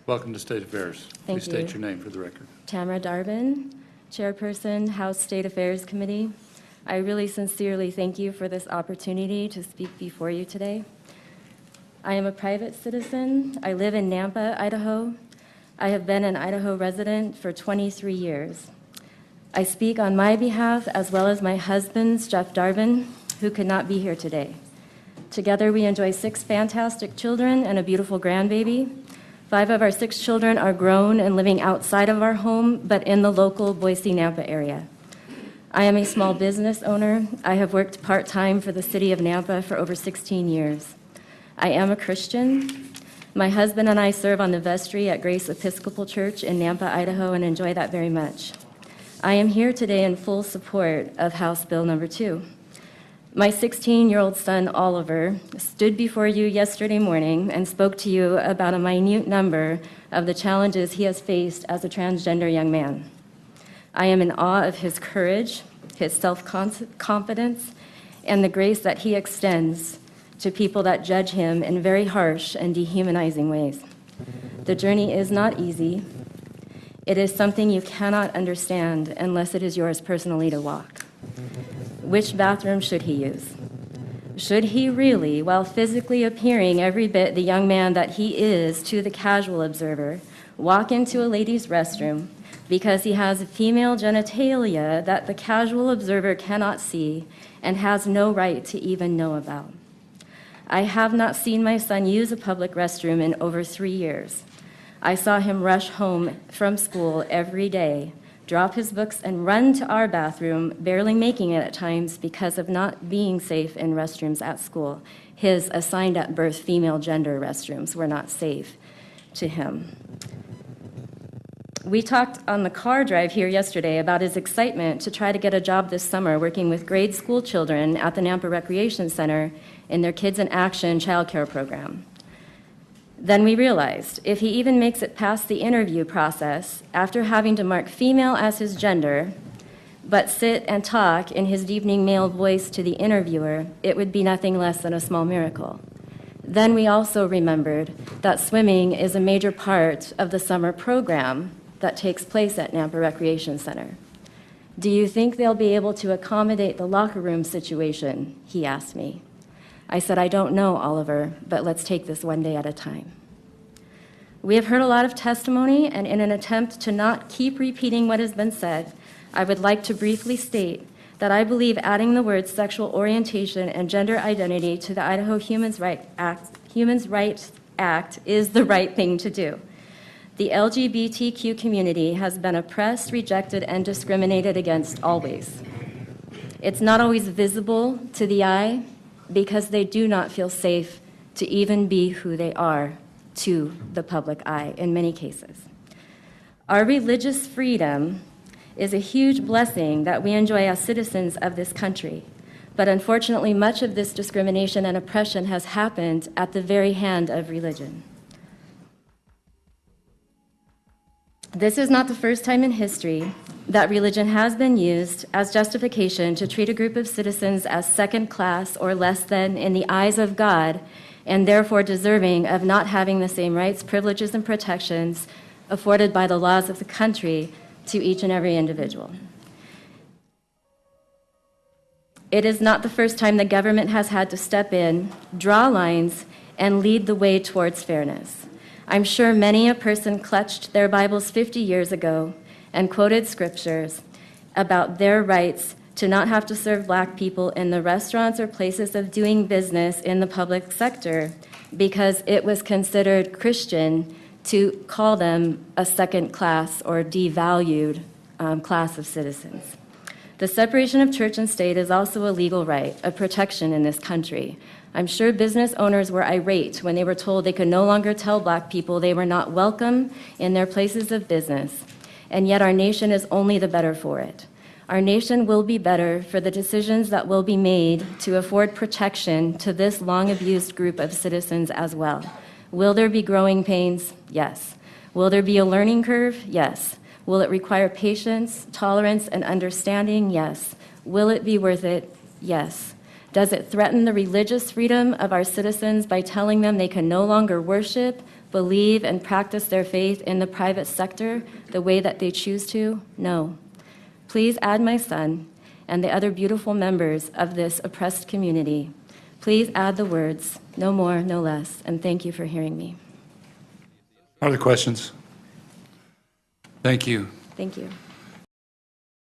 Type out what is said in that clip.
Welcome to State Affairs. Thank Please state you. your name for the record. Tamara Darbin, Chairperson, House State Affairs Committee. I really sincerely thank you for this opportunity to speak before you today. I am a private citizen. I live in Nampa, Idaho. I have been an Idaho resident for 23 years. I speak on my behalf as well as my husband's, Jeff Darbin, who could not be here today. Together, we enjoy 6 fantastic children and a beautiful grandbaby. 5 of our 6 children are grown and living outside of our home, but in the local Boise-Nampa area. I am a small business owner. I have worked part-time for the city of Nampa for over 16 years. I am a Christian. My husband and I serve on the vestry at Grace Episcopal Church in Nampa, Idaho, and enjoy that very much. I am here today in full support of House Bill number 2. My 16-year-old son, Oliver, stood before you yesterday morning and spoke to you about a minute number of the challenges he has faced as a transgender young man. I am in awe of his courage, his self-confidence, and the grace that he extends to people that judge him in very harsh and dehumanizing ways. The journey is not easy. It is something you cannot understand unless it is yours personally to walk. Which bathroom should he use? Should he really, while physically appearing every bit the young man that he is to the casual observer, walk into a ladies' restroom because he has female genitalia that the casual observer cannot see and has no right to even know about? I have not seen my son use a public restroom in over 3 years. I saw him rush home from school every day, drop his books and run to our bathroom, barely making it at times because of not being safe in restrooms at school. His assigned at birth female gender restrooms were not safe to him. We talked on the car drive here yesterday about his excitement to try to get a job this summer working with grade school children at the Nampa Recreation Center in their Kids in Action child care program. Then we realized if he even makes it past the interview process, after having to mark female as his gender, but sit and talk in his deepening male voice to the interviewer, it would be nothing less than a small miracle. Then we also remembered that swimming is a major part of the summer program that takes place at Nampa Recreation Center. Do you think they'll be able to accommodate the locker room situation? He asked me. I said, I don't know, Oliver, but let's take this one day at a time. We have heard a lot of testimony, and in an attempt to not keep repeating what has been said, I would like to briefly state that I believe adding the words sexual orientation and gender identity to the Idaho Human Rights Act is the right thing to do. The LGBTQ community has been oppressed, rejected, and discriminated against always. It's not always visible to the eye, because they do not feel safe to even be who they are to the public eye in many cases. Our religious freedom is a huge blessing that we enjoy as citizens of this country, but unfortunately much of this discrimination and oppression has happened at the very hand of religion. This is not the first time in history that religion has been used as justification to treat a group of citizens as second class or less than in the eyes of God, and therefore deserving of not having the same rights, privileges, and protections afforded by the laws of the country to each and every individual. It is not the first time the government has had to step in, draw lines, and lead the way towards fairness. I'm sure many a person clutched their Bibles 50 years ago and quoted scriptures about their rights to not have to serve Black people in the restaurants or places of doing business in the public sector because it was considered Christian to call them a second class or devalued class of citizens. The separation of church and state is also a legal right, a protection in this country. I'm sure business owners were irate when they were told they could no longer tell Black people they were not welcome in their places of business, and yet our nation is only the better for it. Our nation will be better for the decisions that will be made to afford protection to this long-abused group of citizens as well. Will there be growing pains? Yes. Will there be a learning curve? Yes. Will it require patience, tolerance, and understanding? Yes. Will it be worth it? Yes. Does it threaten the religious freedom of our citizens by telling them they can no longer worship, believe and practice their faith in the private sector the way that they choose to? No. Please add my son and the other beautiful members of this oppressed community. Please add the words, no more, no less, and thank you for hearing me. Other questions? Thank you. Thank you.